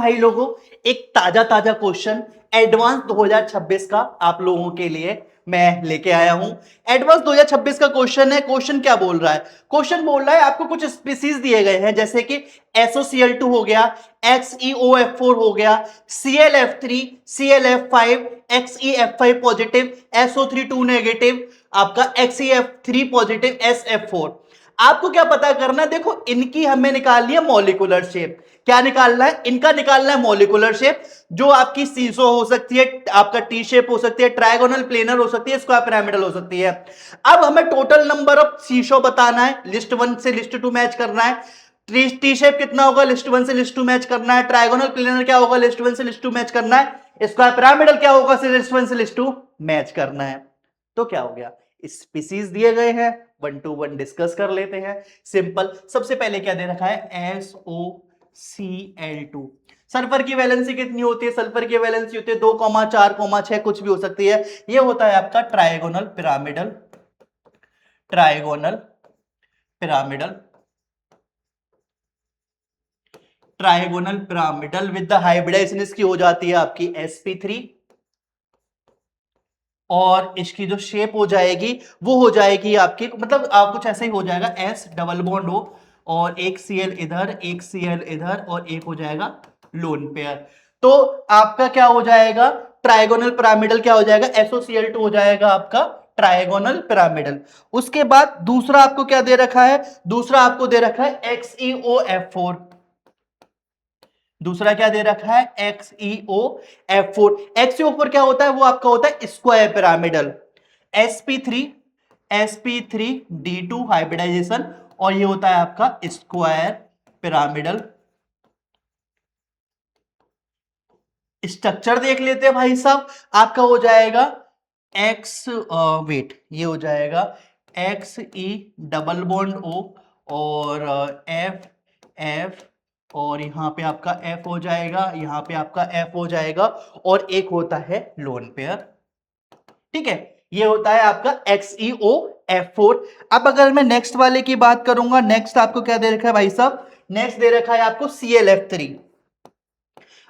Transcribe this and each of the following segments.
भाई लोगों, एक ताजा ताजा क्वेश्चन एडवांस 2026 का आप लोगों के लिए मैं लेके आया हूं। एडवांस 2026 का क्वेश्चन है। क्वेश्चन क्या बोल रहा है? क्वेश्चन बोल रहा है आपको कुछ स्पीसीज दिए गए हैं, जैसे कि SOCl2 हो गया, XeOF4 हो गया, ClF3, ClF5, XeF5 positive, SO3 2 negative, आपका XeF3 पॉजिटिव, SF4। आपको क्या पता करना है? देखो, इनकी हमें निकालनी है मॉलिक्यूलर शेप। क्या निकालना है? इनका निकालना है मॉलिक्यूलर शेप, जो आपकी सीसो हो सकती है, आपका टी शेप हो सकती है, ट्रायगोनल प्लेनर हो सकती है, स्क्वायर पिरामिडल हो सकती है। अब हमें टोटल नंबर ऑफ सीसो बताना है, लिस्ट 1 से लिस्ट 2 मैच करना है। टी शेप कितना होगा? लिस्ट 1 से लिस्ट 2 मैच करना है। ट्रायगोनल प्लेनर क्या होगा? लिस्ट 1 से लिस्ट 2 मैच करना है। स्क्वायर पिरामिडल क्या होगा? लिस्ट 1 से लिस्ट 2 मैच करना है। तो क्या हो गया? स्पीसीज दिए गए हैं, 1 to 1 डिस्कस कर लेते हैं। सिंपल। सबसे पहले क्या दे रखा है? SOCl2। सल्फर की वैलेंसी कितनी होती है? सल्फर की वैलेंसी होती है 2, 4, 6, कुछ भी हो सकती है। ये होता है आपका trigonal pyramidal. Trigonal pyramidal. Trigonal pyramidal with the hybridization इसकी हो जाती है आपकी sp3, और इसकी जो शेप हो जाएगी वो हो जाएगी आपकी, मतलब कुछ ऐसा ही हो जाएगा, S डबल बॉन्ड हो, और एक Cl इधर, एक Cl इधर, और एक हो जाएगा लोन पेयर। तो आपका क्या हो जाएगा? ट्रायगोनल पिरामिडल क्या हो जाएगा? SOCl2 हो जाएगा आपका ट्रायगोनल पिरामिडल। उसके बाद दूसरा आपको क्या दे रखा है? दूसरा आपको दे रखा है XeOF4। दूसरा क्या दे रखा है? XeOF4। XeO4 क्या होता है? वो आपका होता है square pyramidal. sp3, sp3d2 hybridisation, और ये होता है आपका स्क्वायर पिरामिडल। स्ट्रक्चर देख लेते हैं भाई साहब। आपका हो जाएगा एक्स, वेट, ये हो जाएगा XE डबल बॉन्ड O, और F F, और यहां पे आपका F हो जाएगा, यहां पे आपका F हो जाएगा, और एक होता है लोन पेयर। ठीक है, ये होता है आपका XeOF4। अब अगर मैं नेक्स्ट वाले की बात करूंगा, नेक्स्ट आपको क्या दे रखा है भाई साहब? नेक्स्ट दे रखा है आपको ClF3।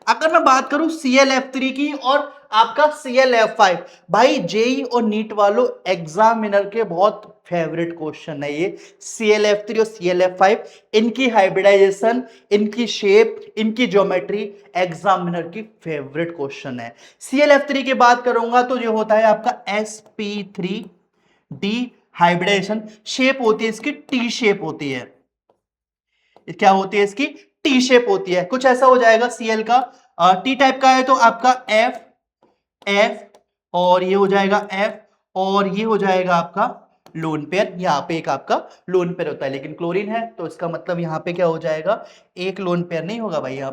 अगर मैं बात करूं ClF3 की और आपका ClF5, भाई जेई और नीट वालों एग्जामिनर के बहुत फेवरेट क्वेश्चन है ये। ClF3 और ClF5, इनकी हाइब्रिडाइजेशन, इनकी शेप, इनकी ज्योमेट्री एग्जामिनर की फेवरेट क्वेश्चन है। ClF3 की बात करूंगा तो ये होता है आपका sp3d हाइब्रिडाइजेशन। शेप होती है इसकी टी शेप होती है। क्या होती है इसकी? टी शेप होती है। कुछ ऐसा हो जाएगा Cl का, टी टाइप का है तो आपका F F, और ये हो जाएगा F, और ये हो जाएगा आपका लोन पेयर। यहाँ पे एक आपका लोन पेयर होता है, लेकिन क्लोरीन है तो इसका मतलब यहाँ पे क्या हो जाएगा? एक लोन पेयर नहीं होगा भाई। यहाँ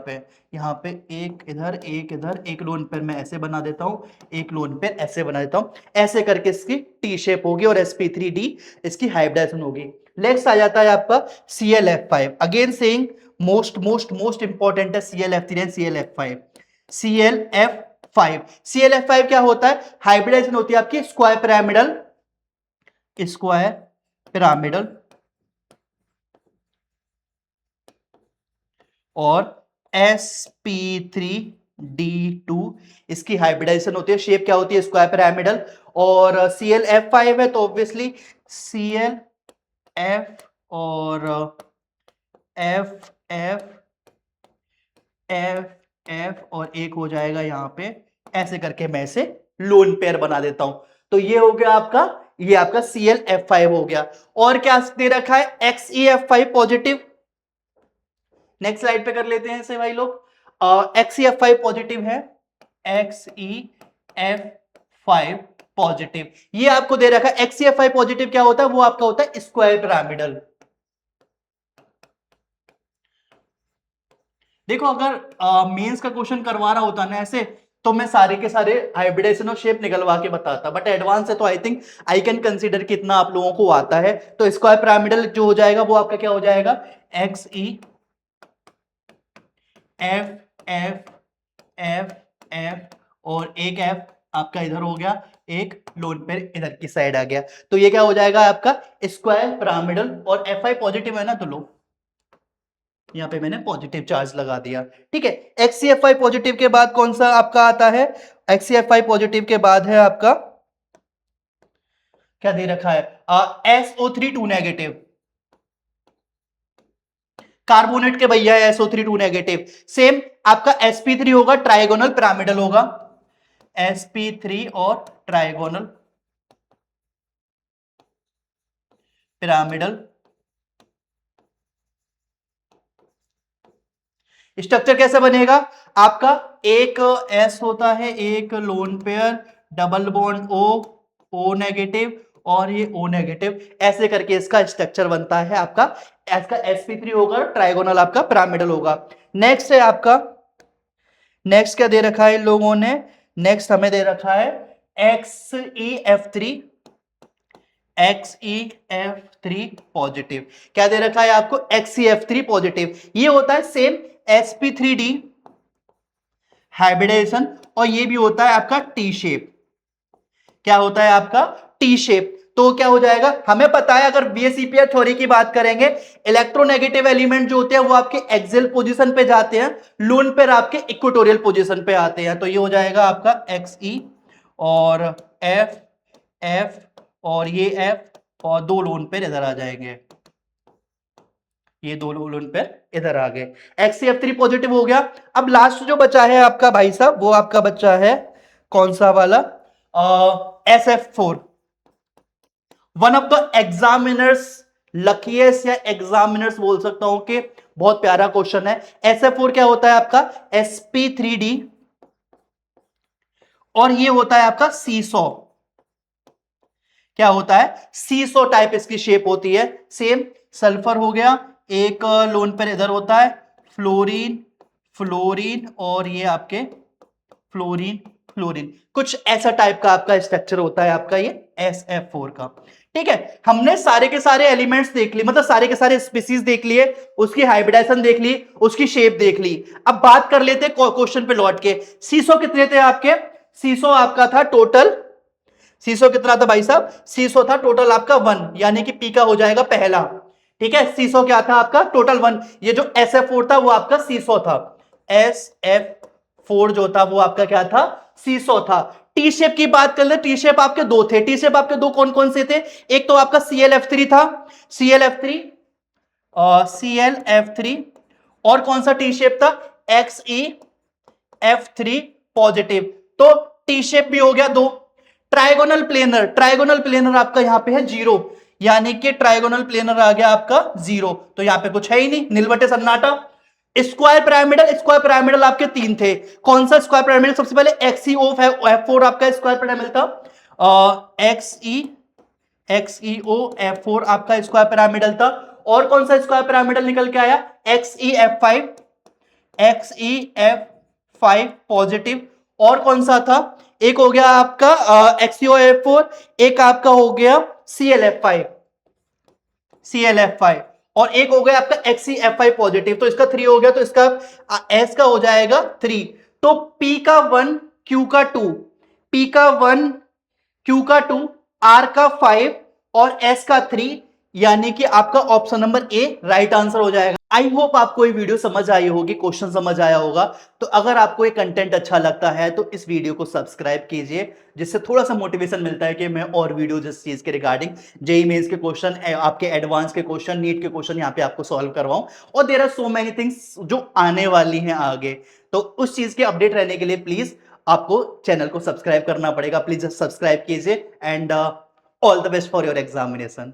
पे एक इधर, एक इधर, एक लोन पेयर मैं ऐसे बना देता हूँ, एक लोन पेयर ऐसे बना देता हूँ। ऐसे करके इसकी टी शेप होगी और sp3d इसकी हाइब्रिडाइजेशन होगी। नेक्स्ट आ जाता है आपका ClF5। Again saying, most most most important है ClF3 and ClF5। ClF5, ClF5 क्या होता है? हाइब्रिडाइजेशन होती है आपकी स्क्वायर पिरामिडल, स्क्वायर पिरामिडल, और sp3d2 इसकी हाइब्रिडाइजेशन होती है। शेप क्या होती है? Square pyramidal. और ClF5 है तो ऑब्वियसली ClF और F F F F, और एक हो जाएगा यहां पे, ऐसे करके मैं इसे लोन पेयर बना देता हूं। तो ये हो गया आपका, ये आपका ClF5 हो गया। और क्या दे रखा है? XeF5 positive. नेक्स्ट स्लाइड पे कर लेते हैं इसे भाई लोग। XeF5 पॉजिटिव है, XeF5 पॉजिटिव, ये आपको दे रखा है। XeF5 पॉजिटिव क्या होता है? वो आपका होता है स्क्वायर पिरामिडल। देखो, अगर मेंस का क्वेश्चन करवा रहा होता ना ऐसे, तो मैं सारे के सारे हाइब्रिडाइजेशन और शेप निकलवा के बताता, बट एडवांस है तो I think I can consider कितना आप लोगों को आता है। तो स्क्वायर पिरामिडल जो हो जाएगा वो आपका क्या हो जाएगा? XeF और एक F आपका इधर हो गया, एक लोन पेयर इधर की साइड आ गया। तो ये क्या हो जाएगा आपका? Square pyramidal. और Fi पॉजिटिव है ना, तो लो, यहाँ पे मैंने पॉजिटिव चार्ज लगा दिया। ठीक है, XCFI पॉजिटिव के बाद कौन सा आपका आता है? XCFI पॉजिटिव के बाद है आपका क्या दे रखा है? SO3 2 नेगेटिव, कार्बोनेट के भैया है SO3 2 नेगेटिव। सेम आपका sp3 होगा, ट्राइगोनल पिरामिडल होगा, sp3 और ट्राइगोनल पिरामिडल। स्ट्रक्चर कैसे बनेगा आपका? एक S होता है, एक lone pair, double bond O negative और ये O नेगेटिव, ऐसे करके इसका स्ट्रक्चर बनता है आपका। इसका sp3 होगा, ट्राइगोनल आपका पिरामिडल होगा। नेक्स्ट है आपका, नेक्स्ट क्या दे रखा है इन लोगों ने? नेक्स्ट हमें दे रखा है XeF3, XeF3 पॉजिटिव। क्या दे रखा है आपको? XeF3 positive. ये होता है सेम sp3d हाइब्रिडाइजेशन, और ये भी होता है आपका टी शेप। क्या होता है आपका? T shape. तो क्या हो जाएगा, हमें पता है अगर बीएसईपीआर थ्योरी की बात करेंगे, इलेक्ट्रोनेगेटिव एलिमेंट जो होते हैं वो आपके एक्सियल पोजीशन पे जाते हैं, लोन पेयर आपके इक्वेटोरियल पोजीशन पे आते हैं। तो ये हो जाएगा आपका XE और F, F और ये F, और दो लोन पेयर इधर आ जाएंगे, ये दो लोन पेयर इधर आ गए। XeF3 पॉजिटिव हो गया। अब लास्ट जो बचा है आपका भाई साहब, वो आपका बच्चा है कौन सा वाला? SF4। One of the examiners luckiest या एग्जामिनर्स बोल सकता हूं कि बहुत प्यारा क्वेश्चन है। SF4 क्या होता है आपका? sp3d, और ये होता है आपका सीसॉ। क्या होता है? सीसो टाइप इसकी शेप होती है। सेम सल्फर हो गया, एक लोन पर इधर होता है, फ्लोरीन, फ्लोरीन और ये आपके फ्लोरीन, फ्लोरीन, कुछ ऐसा टाइप का आपका स्ट्रक्चर होता है आपका ये SF4 का। ठीक है, हमने सारे के सारे एलिमेंट्स देख लिए, मतलब सारे के सारे स्पीसीज देख लिए, उसकी हाइब्रिडाइजेशन देख ली, उसकी शेप देख ली। अब बात कर लेते हैं क्वेश्चन पे लौट के, सीसो कितने थे आपके? सीसो आपका था टोटल, सीसो कितना था भाई साहब? सीसो था टोटल आपका 1, यानी कि पी का हो जाएगा पहला। ठीक है, सीसो क्या था आपका? टोटल 1। ये जो SF4 था वो आपका सीसो था, SF4 जो था वो आपका क्या था? सीसो था। टी शेप की बात कर ले, टी शेप आपके दो थे। टी शेप आपके दो कौन कौन से थे? एक तो आपका ClF3 था, ClF3 और ClF3, और कौन सा टी शेप था? XeF3 positive. तो टी शेप भी हो गया दो। ट्राइगोनल प्लेनर, ट्राइगोनल प्लेनर आपका यहां पे है 0, यानी कि ट्राइगोनल प्लेनर आ गया आपका 0। तो यहां पे कुछ है ही नहीं, नीलबटे सन्नाटा। स्क्वायर पिरामिडल, स्क्वायर पिरामिडल आपके 3 थे। कौन सा स्क्वायर पिरामिडल? सबसे पहले XeOF4 आपका स्क्वायर पिरामिडल था, XeOF4 आपका स्क्वायर पिरामिडल था। और कौन सा स्क्वायर पिरामिडल निकल के आया? XeF5, XeF5 positive. और कौन सा था? एक हो गया आपका XeOF4, एक आपका हो गया ClF5, ClF5, और एक हो गया आपका XeF5 पॉजिटिव। तो इसका 3 हो गया, तो इसका S का हो जाएगा 3। तो P का 1, Q का 2, P का 1, Q का 2, R का 5 और S का 3, यानी कि आपका option number A right answer हो जाएगा। आई होप आपको ये वीडियो समझ आई होगी, क्वेश्चन समझ आया होगा। तो अगर आपको ये कंटेंट अच्छा लगता है तो इस वीडियो को सब्सक्राइब कीजिए, जिससे थोड़ा सा मोटिवेशन मिलता है कि मैं और वीडियो जिस चीज के रिगार्डिंग जेई मेंस के क्वेश्चन, आपके एडवांस के क्वेश्चन, नीट के क्वेश्चन यहाँ पे आपको सॉल्व करवाऊं। और there are so many things जो आने वाली हैं आगे, तो उस चीज के अपडेट रहने के लिए प्लीज आपको चैनल को सब्सक्राइब करना पड़ेगा। प्लीज सब्सक्राइब कीजिए and all the best for your examination.